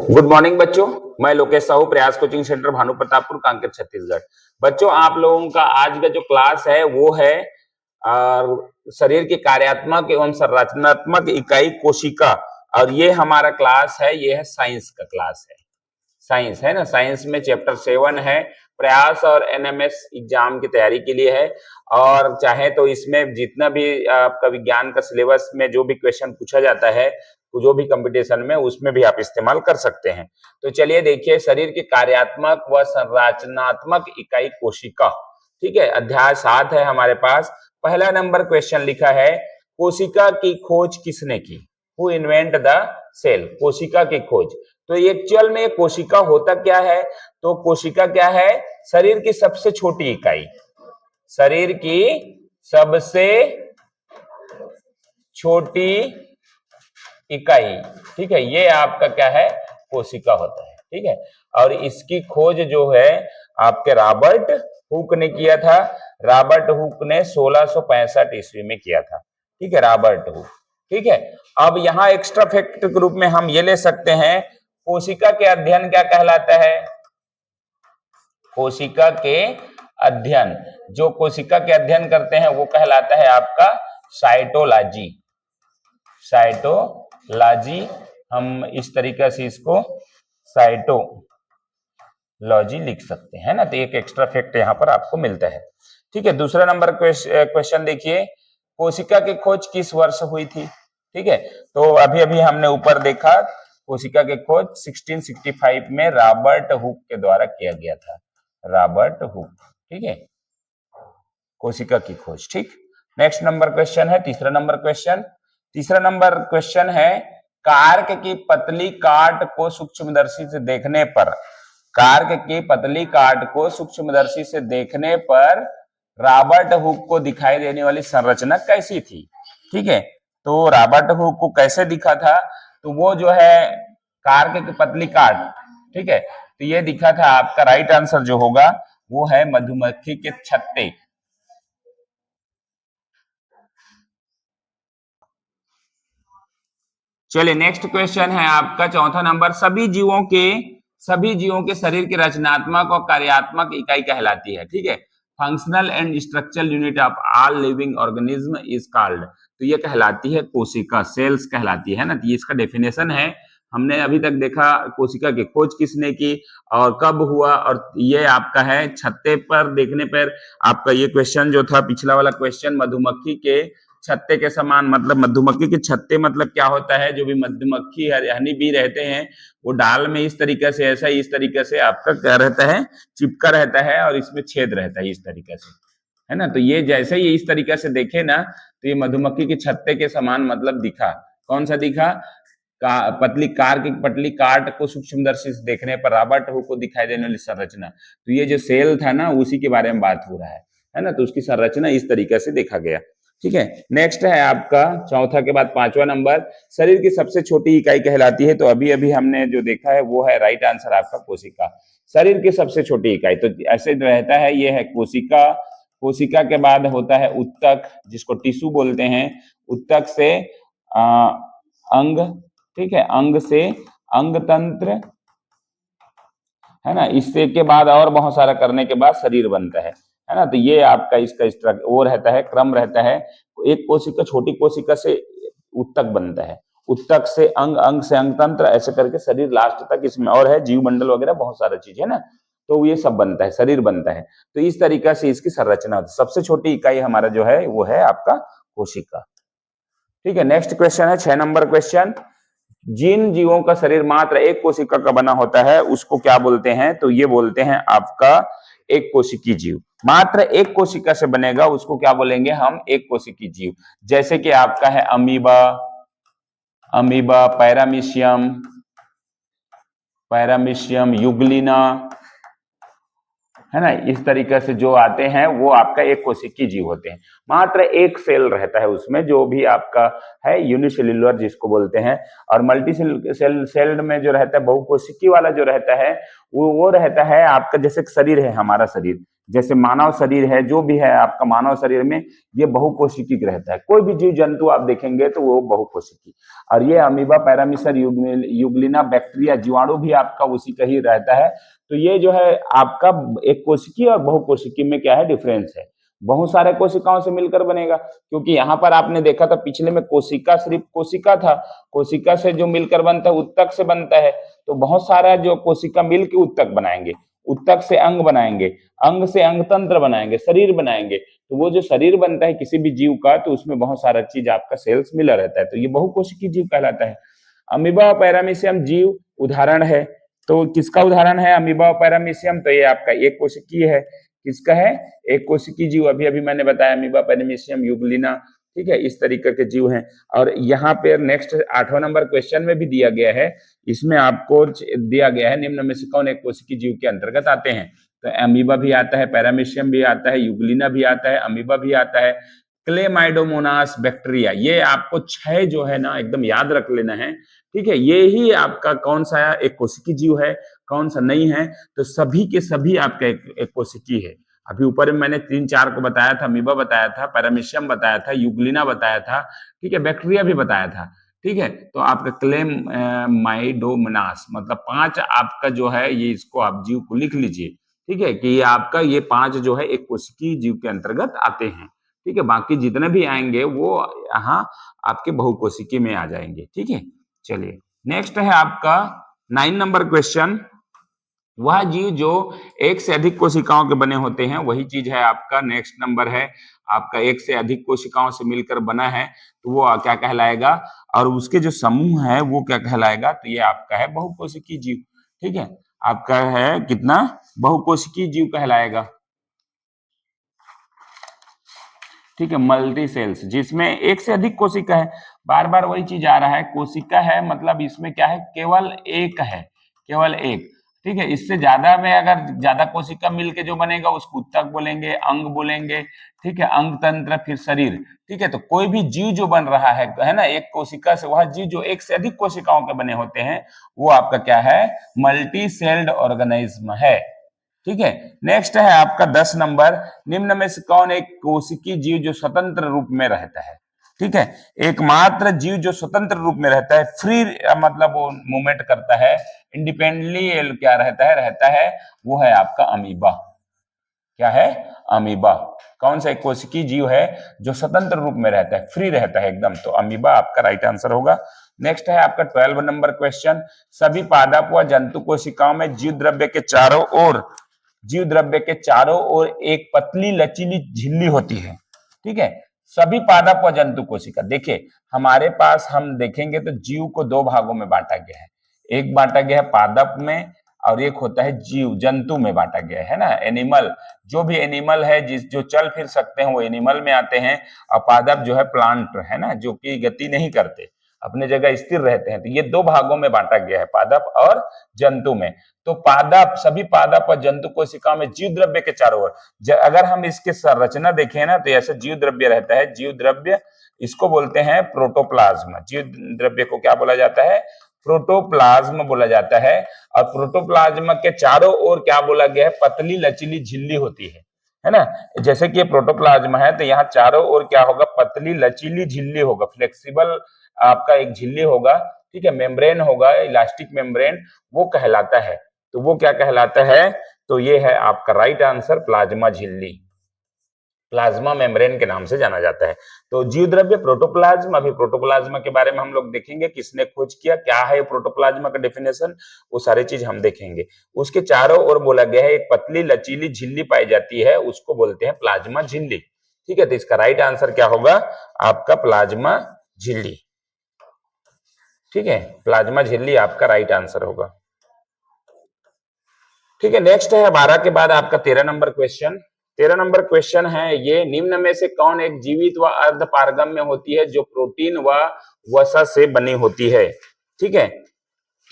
Good morning बच्चों, मैं लोकेश साहू, प्रयास कोचिंग सेंटर, भानु प्रतापपुर, कांकेर, छत्तीसगढ़। बच्चों, आप लोगों का आज का जो क्लास है वो है शरीर की कार्यात्मक एवं संरचनात्मक इकाई कोशिका। और ये हमारा क्लास है, ये है साइंस का क्लास है। साइंस है ना, साइंस में चैप्टर 7 है, प्रयास और एनएमएस एग्जाम की तैयारी के लिए है। और चाहे तो इसमें जितना भी आपका विज्ञान का सिलेबस में जो भी क्वेश्चन पूछा जाता है, जो भी कंपटीशन में, उसमें भी आप इस्तेमाल कर सकते हैं। तो चलिए देखिए, शरीर की कार्यात्मक व संरचनात्मक इकाई कोशिका। ठीक है, अध्याय 7 है हमारे पास। पहला नंबर क्वेश्चन लिखा है, कोशिका की खोज किसने की? Who invent the cell? कोशिका की खोज। तो एक्चुअल में कोशिका होता क्या है? तो कोशिका क्या है? शरीर की सबसे छोटी इकाई, शरीर की सबसे छोटी इकाई। ठीक है, ये आपका क्या है? कोशिका होता है। ठीक है, और इसकी खोज जो है आपके रॉबर्ट हुक ने किया था। रॉबर्ट हुक ने 1665 ईस्वी में किया था। ठीक है, रॉबर्ट हुक। ठीक है, अब यहाँ एक्स्ट्रा फैक्ट के रूप में हम ये ले सकते हैं, कोशिका के अध्ययन क्या कहलाता है? कोशिका के अध्ययन, जो कोशिका के अध्ययन करते हैं वो कहलाता है आपका साइटोलॉजी। साइटोलॉजी, हम इस तरीके से इसको साइटोलॉजी लिख सकते हैं ना। तो एक एक्स्ट्रा फैक्ट यहाँ पर आपको मिलता है। ठीक है, दूसरा नंबर क्वेश्चन देखिए, कोशिका की खोज किस वर्ष हुई थी? ठीक है, तो अभी अभी हमने ऊपर देखा, कोशिका की खोज 1665 में रॉबर्ट हुक के द्वारा किया गया था। Robert Hooke. ठीक है, कोशिका की खोज। ठीक, नेक्स्ट नंबर क्वेश्चन है, तीसरा नंबर क्वेश्चन। तीसरा नंबर क्वेश्चन है, कार्क की पतली काट को सूक्ष्मदर्शी से देखने पर, कार्क की पतली काट को सूक्ष्मदर्शी से देखने पर रॉबर्ट हुक को दिखाई देने वाली संरचना कैसी थी? ठीक है, तो रॉबर्ट हुक को कैसे दिखा था? तो वो जो है कार्क की पतली काट, ठीक है, तो ये दिखा था। आपका राइट आंसर जो होगा वो है मधुमक्खी के छत्ते। चलिए, नेक्स्ट क्वेश्चन है आपका चौथा नंबर, सभी जीवों के शरीर की रचनात्मक और कार्यात्मक इकाई कहलाती है। ठीक है, functional and structural unit of all living organism is called. तो ये कहलाती है कोशिका, सेल्स कहलाती है ना। तो ये इसका डेफिनेशन है। हमने अभी तक देखा कोशिका की खोज किसने की और कब हुआ, और ये आपका है छत्ते पर देखने पर। आपका ये क्वेश्चन जो था, पिछला वाला क्वेश्चन, मधुमक्खी के छत्ते के समान, मतलब मधुमक्खी के छत्ते मतलब क्या होता है? जो भी मधुमक्खी हनी बी रहते हैं वो डाल में इस तरीके से, ऐसा इस तरीके से आपका क्या रहता है? चिपका रहता है, और इसमें छेद रहता है इस तरीके से, है ना। तो ये जैसे ही इस तरीके से देखे ना, तो ये मधुमक्खी के छत्ते के समान मतलब दिखा। कौन सा दिखा? पतली काट को सूक्ष्मदर्शी से देखने पर रॉबर्ट हुक को दिखाई देने वाली संरचना। तो ये जो सेल था ना, उसी के बारे में बात हो रहा है ना। तो उसकी संरचना इस तरीके से देखा गया। ठीक है, नेक्स्ट है आपका चौथा के बाद पांचवा नंबर, शरीर की सबसे छोटी इकाई कहलाती है। तो अभी अभी हमने जो देखा है वो है राइट आंसर आपका कोशिका, शरीर की सबसे छोटी इकाई। तो ऐसे रहता है, ये है कोशिका। कोशिका के बाद होता है उत्तक, जिसको टिश्यू बोलते हैं। उत्तक से अंग, ठीक है, अंग से अंग तंत्र, है ना। इससे के बाद और बहुत सारा करने के बाद शरीर बनता है ना। तो ये आपका इसका स्ट्रक्चर वो रहता है, क्रम रहता है। एक कोशिका, छोटी कोशिका से उत्तक बनता है, उत्तक से अंग, अंग से अंग तंत्र, ऐसे करके शरीर लास्ट तक इसमें और है, जीव मंडल वगैरह बहुत सारा चीज है ना। तो ये सब बनता है, शरीर बनता है। तो इस तरीका से इसकी संरचना होती है। सबसे छोटी इकाई हमारा जो है वो है आपका कोशिका। ठीक है, नेक्स्ट क्वेश्चन है 6 नंबर क्वेश्चन, जिन जीवों का शरीर मात्र एक कोशिका का बना होता है उसको क्या बोलते हैं? तो ये बोलते हैं आपका एक कोशिकीय जीव। मात्र एक कोशिका से बनेगा उसको क्या बोलेंगे हम? एक कोशिकीय जीव। जैसे कि आपका है अमीबा, पैरामीशियम, युग्लिना, है ना। इस तरीके से जो आते हैं वो आपका एक कोशिकीय जीव होते हैं। मात्र एक सेल रहता है उसमें, जो भी आपका है यूनिसेल्युलर जिसको बोलते हैं। और मल्टी सेल में जो रहता है, बहुकोशिकीय वाला जो रहता है वो रहता है आपका, जैसे शरीर है हमारा शरीर, जैसे मानव शरीर है, जो भी है आपका मानव शरीर में, ये बहुकोशिकी रहता है। कोई भी जीव जंतु आप देखेंगे तो वो बहुकोशिकी। और ये अमीबा, पैरामीशर, युग्लिना, बैक्टीरिया, जीवाणु भी आपका उसी का ही रहता है। तो ये जो है आपका एक कोशिकी और बहुकोशिकी में क्या है डिफरेंस है। बहुत सारे कोशिकाओं से मिलकर बनेगा, क्योंकि यहाँ पर आपने देखा था पिछले में कोशिका सिर्फ कोशिका था, कोशिका से जो मिलकर बनता है उत्तक से बनता है। तो बहुत सारा जो कोशिका मिलकर उत्तक बनाएंगे, उत्तक से अंग बनाएंगे, अंग से अंग तंत्र बनाएंगे, शरीर बनाएंगे। तो वो जो शरीर बनता है किसी भी जीव का, तो उसमें बहुत सारा चीज आपका सेल्स मिला रहता है, तो ये बहुकोशिकीय जीव कहलाता है। अमीबा और पैरामीशियम जीव उदाहरण है। तो किसका उदाहरण है अमीबा और पैरामीशियम? तो ये आपका एक कोशिकीय है। किसका है? एक कोशिकीय जीव। अभी अभी मैंने बताया अमीबा, पैरामीशियम, युग्लिना, ठीक है, इस तरीके के जीव हैं। और यहाँ पे नेक्स्ट 8वां नंबर क्वेश्चन में भी दिया गया है, इसमें आपको दिया गया है निम्न में से कौन एक कोशिकीय जीव के अंतर्गत आते हैं? तो अमीबा भी आता है, पैरामीशियम भी आता है, युग्लिना भी आता है, अमीबा भी आता है, क्लेमाइडोमोनास बैक्टीरिया। ये आपको 6 जो है ना एकदम याद रख लेना है, ठीक है। ये ही आपका कौन सा एक कोशिकीय जीव है, कौन सा नहीं है? तो सभी के सभी आपका एक कोशिकीय है। अभी ऊपर में मैंने 3-4 को बताया था, अमीबा बताया था, पैरामीशियम बताया था, युग्लिना बताया था, ठीक है, बैक्टीरिया भी बताया था, ठीक है। तो आपका क्लेमाइडोमोनास मतलब 5 आपका जो है ये, इसको आप जीव को लिख लीजिए, ठीक है, कि ये आपका ये 5 जो है एक कोशिकीय जीव के अंतर्गत आते हैं, ठीक है। बाकी जितने भी आएंगे वो यहाँ आपके बहुकोशिकीय में आ जाएंगे, ठीक है। चलिए नेक्स्ट है आपका 9 नंबर क्वेश्चन। वह जीव जो एक से अधिक कोशिकाओं के बने होते हैं, वही चीज है आपका नेक्स्ट नंबर है आपका, एक से अधिक कोशिकाओं से मिलकर बना है, तो वो क्या कहलाएगा? और उसके जो समूह है वो क्या कहलाएगा? तो ये आपका है बहुकोशिकीय जीव, ठीक है। आपका है कितना? बहुकोशिकीय जीव कहलाएगा, ठीक है। मल्टी सेल्स, जिसमें एक से अधिक कोशिका है। बार बार वही चीज आ रहा है, कोशिका है मतलब इसमें क्या है? केवल एक है, केवल एक, ठीक है। इससे ज्यादा में अगर ज्यादा कोशिका मिलके जो बनेगा उसको उत्तक बोलेंगे, अंग बोलेंगे, ठीक है, अंग तंत्र, फिर शरीर, ठीक है। तो कोई भी जीव जो बन रहा है ना एक कोशिका से, वह जीव जो एक से अधिक कोशिकाओं के बने होते हैं वो आपका क्या है? मल्टी सेल्ड ऑर्गेनिज्म है, ठीक है। नेक्स्ट है आपका 10 नंबर। निम्न में से कौन एक कोशिकीय जीव जो स्वतंत्र रूप में रहता है? ठीक है, एकमात्र जीव जो स्वतंत्र रूप में रहता है, फ्री मतलब वो मूवमेंट करता है, इंडिपेंडेंटली क्या रहता है, वो है आपका अमीबा। क्या है? अमीबा। कौन सा एक कोशिकीय जीव है जो स्वतंत्र रूप में रहता है, फ्री रहता है एकदम? तो अमीबा आपका राइट आंसर होगा। नेक्स्ट है आपका 12 नंबर क्वेश्चन। सभी पादप व जंतु कोशिकाओं में जीव द्रव्य के चारों ओर एक पतली लचीली झिल्ली होती है, ठीक है। सभी पादप व जंतु कोशिका, देखिए हमारे पास हम देखेंगे तो जीव को 2 भागों में बांटा गया है। एक बांटा गया है पादप में, और एक होता है जीव, जंतु में बांटा गया है ना, एनिमल। जो भी एनिमल है जो चल फिर सकते हैं वो एनिमल में आते हैं, और पादप जो है प्लांट है ना, जो कि गति नहीं करते, अपने जगह स्थिर रहते हैं। तो ये 2 भागों में बांटा गया है, पादप और जंतु में। तो पादप, सभी पादप और जंतु कोशिका में जीव द्रव्य के चारों ओर, अगर हम इसके संरचना देखें ना, तो ऐसे जीव द्रव्य रहता है। जीव द्रव्य इसको बोलते हैं प्रोटोप्लाज्म। जीव द्रव्य को क्या बोला जाता है? प्रोटोप्लाज्म बोला जाता है। और प्रोटोप्लाज्म के चारों ओर क्या बोला गया है? पतली लचीली झिल्ली होती है ना। जैसे कि ये प्रोटोप्लाज्म है, तो यहाँ चारों ओर क्या होगा? पतली लचीली झिल्ली होगा, फ्लेक्सिबल आपका एक झिल्ली होगा, ठीक है, मेम्ब्रेन होगा, इलास्टिक मेम्ब्रेन, वो कहलाता है। तो वो क्या कहलाता है? तो ये है आपका राइट आंसर, प्लाज्मा झिल्ली, प्लाज्मा मेम्ब्रेन के नाम से जाना जाता है। तो जीव द्रव्य प्रोटोप्लाज्म, अभी प्रोटोप्लाज्मा के बारे में हम लोग देखेंगे, किसने खोज किया, क्या है प्रोटोप्लाज्मा का डेफिनेशन, वो सारी चीज हम देखेंगे। उसके चारों ओर बोला गया है एक पतली लचीली झिल्ली पाई जाती है, उसको बोलते हैं प्लाज्मा झिल्ली, ठीक है। तो इसका राइट आंसर क्या होगा? आपका प्लाज्मा झिल्ली, ठीक है, प्लाज्मा झिल्ली आपका राइट आंसर होगा, ठीक है। नेक्स्ट है 12 के बाद आपका 13 नंबर क्वेश्चन। 13 नंबर क्वेश्चन है ये, निम्न में से कौन एक जीवित व अर्ध पारगम्य होती है जो प्रोटीन व वसा से बनी होती है? ठीक है,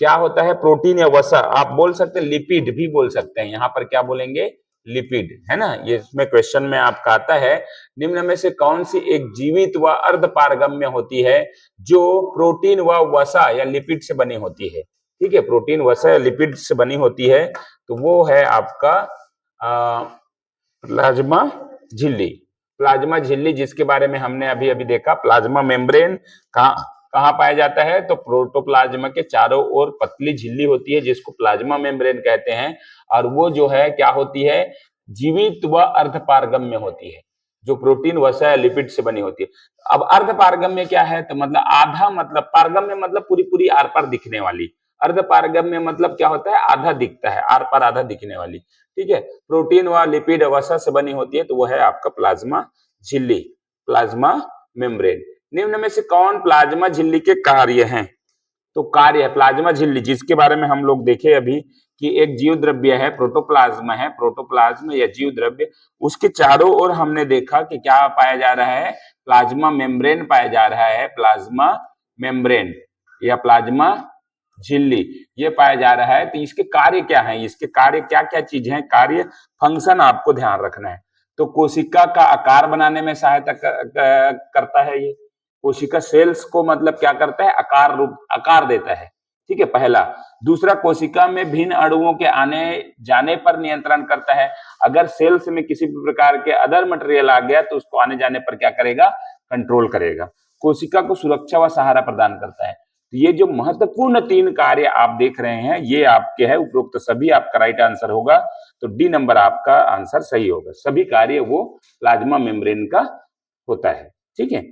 क्या होता है? प्रोटीन या वसा, आप बोल सकते हैं लिपिड भी बोल सकते हैं, यहाँ पर क्या बोलेंगे? लिपिड, है ना। ये इसमें क्वेश्चन में आपका आता है, निम्न में से कौन सी एक जीवित व अर्ध पारगम्य होती है जो प्रोटीन व वसा या लिपिड से बनी होती है? ठीक है, प्रोटीन, वसा या लिपिड से बनी होती है, तो वो है आपका प्लाज्मा झिल्ली। प्लाज्मा झिल्ली जिसके बारे में हमने अभी अभी देखा, प्लाज्मा मेम्ब्रेन कहाँ पाया जाता है, तो प्रोटोप्लाज्मा के चारों ओर पतली झिल्ली होती है जिसको प्लाज्मा मेम्ब्रेन कहते हैं, और वो जो है क्या होती है, जीवित व अर्धपारगम्य होती है, जो प्रोटीन वसा या लिपिड से बनी होती है। अब अर्धपारगम्य क्या है, तो मतलब आधा, मतलब पारगम्य मतलब पूरी पूरी आर पार दिखने वाली, अर्धपारगम्य मतलब क्या होता है, आधा दिखता है, आर पार आधा दिखने वाली, ठीक है। प्रोटीन व लिपिड वसा से बनी होती है, तो वो है आपका प्लाज्मा झिल्ली, प्लाज्मा मेम्ब्रेन। निम्न में से कौन प्लाज्मा झिल्ली के कार्य हैं, तो कार्य है प्लाज्मा झिल्ली जिसके बारे में हम लोग देखे अभी कि एक जीव द्रव्य है, प्रोटोप्लाज्मा है, प्रोटोप्लाज्म या जीव द्रव्य, उसके चारों ओर हमने देखा कि क्या पाया जा रहा है, प्लाज्मा मेम्ब्रेन पाया जा रहा है, प्लाज्मा मेम्ब्रेन या प्लाज्मा झिल्ली ये पाया जा रहा है। तो इसके कार्य क्या है, इसके कार्य क्या क्या चीज है, कार्य फंक्शन आपको ध्यान रखना है। तो कोशिका का आकार बनाने में सहायता करता है ये, कोशिका सेल्स को मतलब क्या करता है, आकार देता है, ठीक है, पहला। दूसरा, कोशिका में भिन्न अणुओं के आने जाने पर नियंत्रण करता है, अगर सेल्स में किसी भी प्रकार के अदर मटेरियल आ गया तो उसको आने जाने पर क्या करेगा, कंट्रोल करेगा। कोशिका को सुरक्षा व सहारा प्रदान करता है। तो ये जो महत्वपूर्ण 3 कार्य आप देख रहे हैं ये आपके है, उपरोक्त सभी आपका राइट आंसर होगा, तो डी नंबर आपका आंसर सही होगा। सभी कार्य वो प्लाज्मा मेम्ब्रेन का होता है, ठीक है।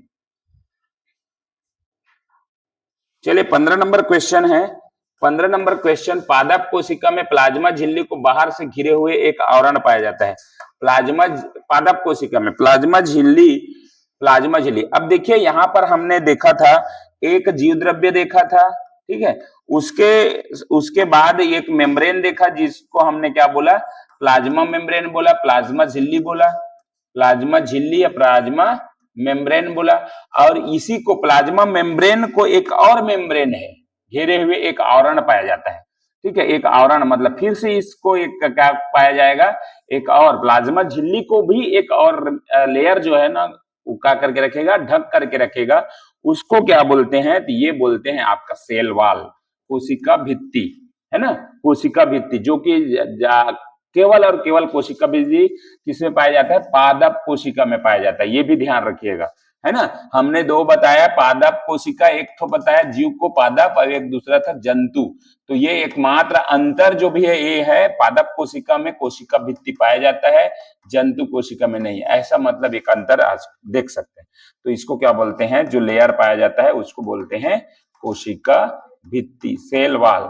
चलिए 15 नंबर क्वेश्चन है। 15 नंबर क्वेश्चन, पादप कोशिका में प्लाज्मा झिल्ली को बाहर से घिरे हुए एक आवरण पाया जाता है। पादप कोशिका में प्लाज्मा झिल्ली। अब देखिए यहां पर हमने देखा था एक जीव द्रव्य देखा था, ठीक है, उसके बाद एक मेम्ब्रेन देखा जिसको हमने क्या बोला, प्लाज्मा मेम्ब्रेन बोला, प्लाज्मा झिल्ली बोला, प्लाज्मा झिल्ली या प्लाज्मा मेम्ब्रेन बोला। और इसी को प्लाज्मा मेम्ब्रेन को एक और मेम्ब्रेन है घेरे हुए एक आवरण पाया जाता है, ठीक है। एक आवरण मतलब फिर से इसको एक क्या पाया जाएगा, एक और प्लाज्मा झिल्ली को भी एक और लेयर जो है ना उका करके रखेगा, ढक करके रखेगा, उसको क्या बोलते हैं, तो ये बोलते हैं आपका सेल वाल, कोशिका भित्ति, है ना, कोशिका भित्ति, जो कि केवल और केवल कोशिका भित्ति किसमें पाया जाता है, पादप कोशिका में पाया जाता है, ये भी ध्यान रखिएगा, है ना। हमने 2 बताया, पादप कोशिका, एक तो बताया जीव को पादप और एक दूसरा था जंतु। तो ये एकमात्र अंतर जो भी है ये है, पादप कोशिका में कोशिका भित्ति पाया जाता है, जंतु कोशिका में नहीं, ऐसा मतलब एक अंतर आज देख सकते हैं। तो इसको क्या बोलते हैं, जो लेयर पाया जाता है उसको बोलते हैं कोशिका भित्ति, सेल वाल,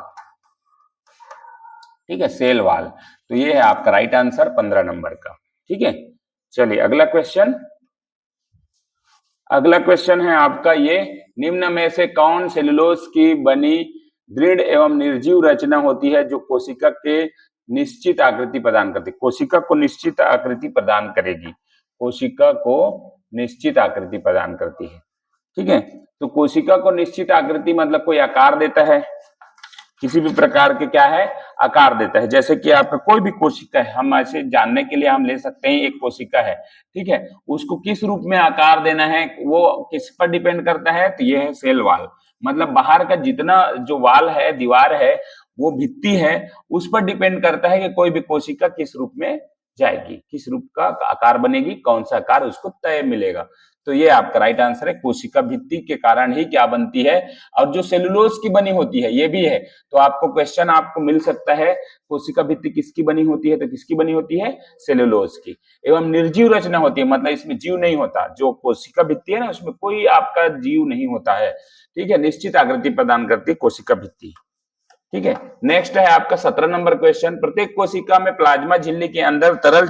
ठीक है, सेल वाल। तो ये है आपका राइट आंसर 15 नंबर का, ठीक है। चलिए अगला क्वेश्चन है आपका ये, निम्न में से कौन सेलुलोज की बनी दृढ़ एवं निर्जीव रचना होती है जो कोशिका के निश्चित आकृति प्रदान करती है, कोशिका को निश्चित आकृति प्रदान करेगी, कोशिका को निश्चित आकृति प्रदान करती है, ठीक है। तो कोशिका को निश्चित आकृति मतलब कोई आकार देता है, किसी भी प्रकार के क्या है, आकार देता है। जैसे कि आपका कोई भी कोशिका है, हम ऐसे जानने के लिए हम ले सकते हैं एक कोशिका है, ठीक है, उसको किस रूप में आकार देना है वो किस पर डिपेंड करता है, तो ये है सेल वाल, मतलब बाहर का जितना जो वाल है, दीवार है, वो भित्ति है, उस पर डिपेंड करता है कि कोई भी कोशिका किस रूप में जाएगी, किस रूप का आकार बनेगी, कौन सा आकार उसको तय मिलेगा। तो ये आपका राइट आंसर है, कोशिका भित्ति के कारण ही क्या बनती है, और जो सेलुलोज की बनी होती है ये भी है। तो आपको क्वेश्चन आपको मिल सकता है, कोशिका भित्ति किसकी बनी होती है, तो किसकी बनी होती है, सेलुलोज की। एवं निर्जीव रचना होती है, मतलब इसमें जीव नहीं होता, जो कोशिका भित्ति है ना उसमें कोई आपका जीव नहीं होता है, ठीक है, निश्चित आकृति प्रदान करती है कोशिका भित्ति, ठीक है। नेक्स्ट है आपका 17 नंबर क्वेश्चन, प्रत्येक कोशिका में प्लाज्मा झिल्ली के अंदर तरल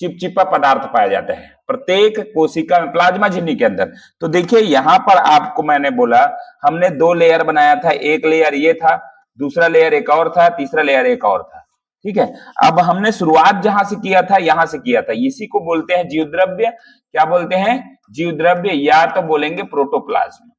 चिपचिपा पदार्थ पाया जाता है, प्रत्येक कोशिका में प्लाज्मा झिल्ली के अंदर। तो देखिए यहां पर आपको मैंने बोला हमने 2 लेयर बनाया था, एक लेयर ये था, दूसरा लेयर एक और था, तीसरा लेयर एक और था, ठीक है। अब हमने शुरुआत जहां से किया था यहां से किया था, इसी को बोलते हैं जीव द्रव्य, क्या बोलते हैं, जीव द्रव्य, या तो बोलेंगे प्रोटोप्लाज्म,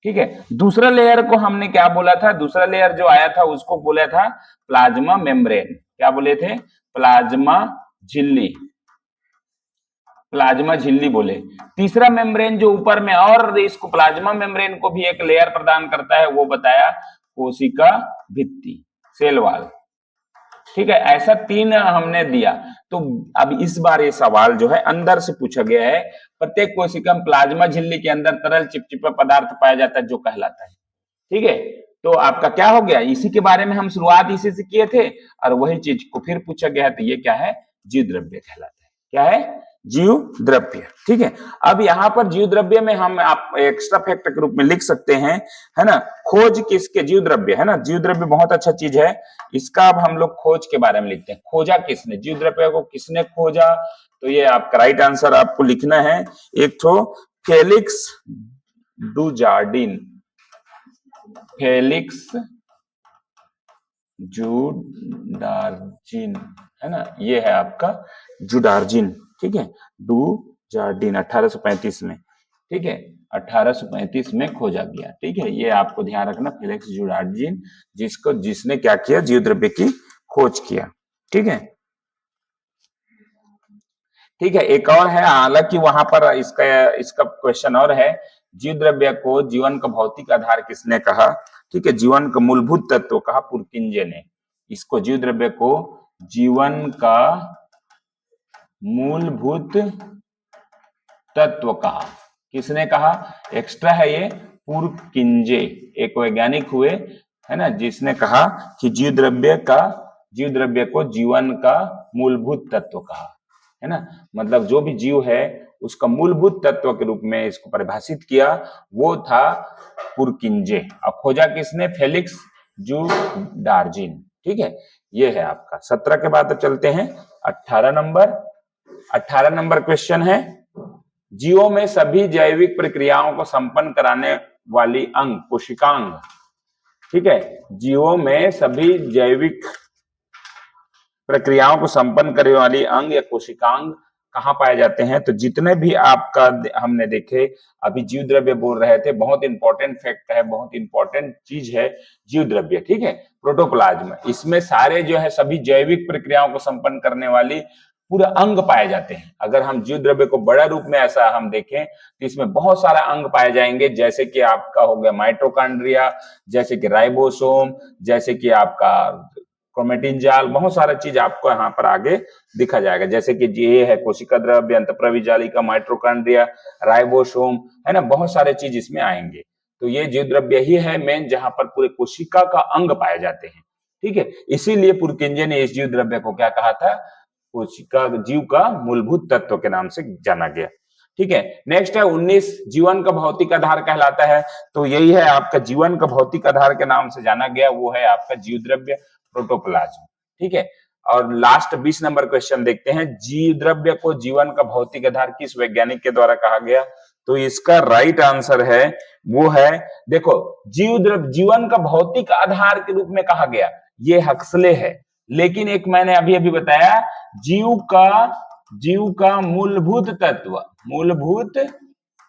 ठीक है। दूसरा लेयर को हमने क्या बोला था, दूसरा लेयर जो आया था उसको बोला था प्लाज्मा मेम्ब्रेन, क्या बोले थे, प्लाज्मा झिल्ली बोले। तीसरा मेम्ब्रेन जो ऊपर में, और इसको प्लाज्मा मेम्ब्रेन को भी एक लेयर प्रदान करता है, वो बताया कोशिका भित्ति, सेल वाल, ठीक है, ऐसा 3 हमने दिया। तो अब इस बार ये सवाल जो है अंदर से पूछा गया है, प्रत्येक कोशिका में प्लाज्मा झिल्ली के अंदर तरल चिपचिपा पदार्थ पाया जाता है जो कहलाता है। ठीक है, तो आपका क्या हो गया, इसी के बारे में हम शुरुआत इसी से किए थे और वही चीज को फिर पूछा गया है। तो ये क्या है, जीव द्रव्य कहलाता है। क्या है, जीव द्रव्य। ठीक है, अब यहाँ पर जीव द्रव्य में हम आप एक्स्ट्रा फैक्टर के रूप में लिख सकते हैं, है ना, खोज किसके, जीव द्रव्य, है ना, जीव द्रव्य बहुत अच्छा चीज है। इसका अब हम लोग खोज के बारे में लिखते हैं, खोजा किसने, जीव द्रव्य को किसने खोजा। तो ये आपका राइट आंसर आपको लिखना है, एक तो फेलिक्स डुजार्डिन, फेलिक्स जुडार्जिन, है ना, ये है आपका जुडार्जिन। ठीक है, डुजार्डिन 1835 में, ठीक है, 1835 में खोजा गया। ठीक है, ये आपको ध्यान रखना, फेलिक्स जुडार्जिन, जिसने क्या किया, जीव द्रव्य की खोज किया। ठीक है, ठीक है, एक और है, हालांकि वहां पर इसका क्वेश्चन और है, जीव द्रव्य को जीवन का भौतिक आधार किसने कहा। ठीक है, जीवन का मूलभूत तत्व कहा पुरकिंजे ने, इसको जीव द्रव्य को जीवन का मूलभूत तत्व कहा। किसने कहा, एक्स्ट्रा है ये, पुरकिंजे एक वैज्ञानिक हुए, है ना, जिसने कहा कि जीव द्रव्य को जीवन का मूलभूत तत्व कहा, है ना, मतलब जो भी जीव है उसका मूलभूत तत्व के रूप में इसको परिभाषित किया, वो था पुरकिंजे। अब खोजा किसने, फेलिक्स जुडार्जिन। ठीक है, ये है आपका 17 के बाद चलते हैं 18 नंबर। 18 नंबर क्वेश्चन है, जीवों में सभी जैविक प्रक्रियाओं को संपन्न कराने वाली अंग कोशिकांग। ठीक है, जीवों में सभी जैविक प्रक्रियाओं को संपन्न करने वाली अंग या कोशिकांग कहाँ पाए जाते हैं। तो जितने भी आपका हमने देखे, अभी जीव द्रव्य बोल रहे थे, बहुत इंपॉर्टेंट फैक्ट है, बहुत इंपॉर्टेंट चीज है जीव द्रव्य। ठीक है, प्रोटोप्लाज्म, इसमें सारे जो है सभी जैविक प्रक्रियाओं को संपन्न करने वाली पूरे अंग पाए जाते हैं। अगर हम जीव द्रव्य को बड़ा रूप में ऐसा हम देखें तो इसमें बहुत सारा अंग पाए जाएंगे, जैसे कि आपका हो गया माइटोकॉन्ड्रिया, जैसे कि राइबोसोम, जैसे कि आपका क्रोमेटिन जाल, बहुत सारा चीज आपको यहाँ पर आगे दिखा जाएगा, जैसे कि ये है कोशिका द्रव्य, अंतःप्रविष्ट जालिका, माइटोकॉन्ड्रिया, राइबोसोम, है ना, बहुत सारे चीज इसमें आएंगे। तो ये जीव द्रव्य ही है मेन, जहां पर पूरे कोशिका का अंग पाए जाते हैं। ठीक है, इसीलिए पुरकिंजे ने इस जीव द्रव्य को क्या कहा था, कोशिका जीव का मूलभूत तत्व के नाम से जाना गया। ठीक है, नेक्स्ट है 19, जीवन का भौतिक आधार कहलाता है। तो यही है आपका जीवन का भौतिक आधार के नाम से जाना गया, वो है आपका जीव द्रव्य, प्रोटोप्लाज्म। ठीक है, और लास्ट 20 नंबर क्वेश्चन देखते हैं, जीव द्रव्य को जीवन का भौतिक आधार किस वैज्ञानिक के द्वारा कहा गया। तो इसका राइट आंसर है, वो है, देखो, जीवन का भौतिक आधार के रूप में कहा गया, ये हक्सले है, लेकिन एक मैंने अभी अभी बताया, जीव का मूलभूत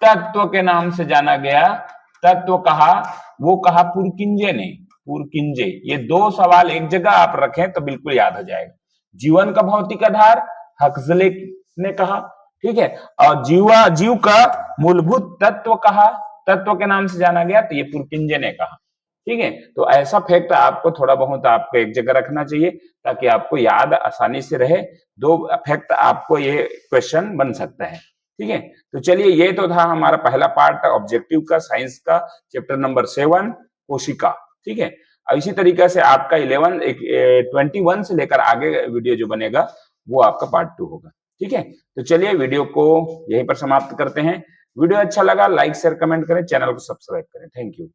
तत्व के नाम से जाना गया, तत्व कहा, वो कहा पुरकिंजे ने, पुरकिंजे। ये दो सवाल एक जगह आप रखें तो बिल्कुल याद हो जाएगा, जीवन का भौतिक आधार हक्सले ने कहा, ठीक है, और जीव का मूलभूत तत्व कहा, तत्व के नाम से जाना गया, तो ये पुरकिंजे ने कहा। ठीक है, तो ऐसा फैक्ट आपको थोड़ा बहुत आपको एक जगह रखना चाहिए ताकि आपको याद आसानी से रहे। दो फैक्ट आपको ये क्वेश्चन बन सकता है। ठीक है, तो चलिए, ये तो था हमारा पहला पार्ट ऑब्जेक्टिव का, साइंस का, चैप्टर नंबर 7 कोशिका। ठीक है, इसी तरीके से आपका 21 से लेकर आगे वीडियो जो बनेगा वो आपका पार्ट 2 होगा। ठीक है, तो चलिए वीडियो को यहीं पर समाप्त करते हैं। वीडियो अच्छा लगा लाइक शेयर कमेंट करें, चैनल को सब्सक्राइब करें। Thank you.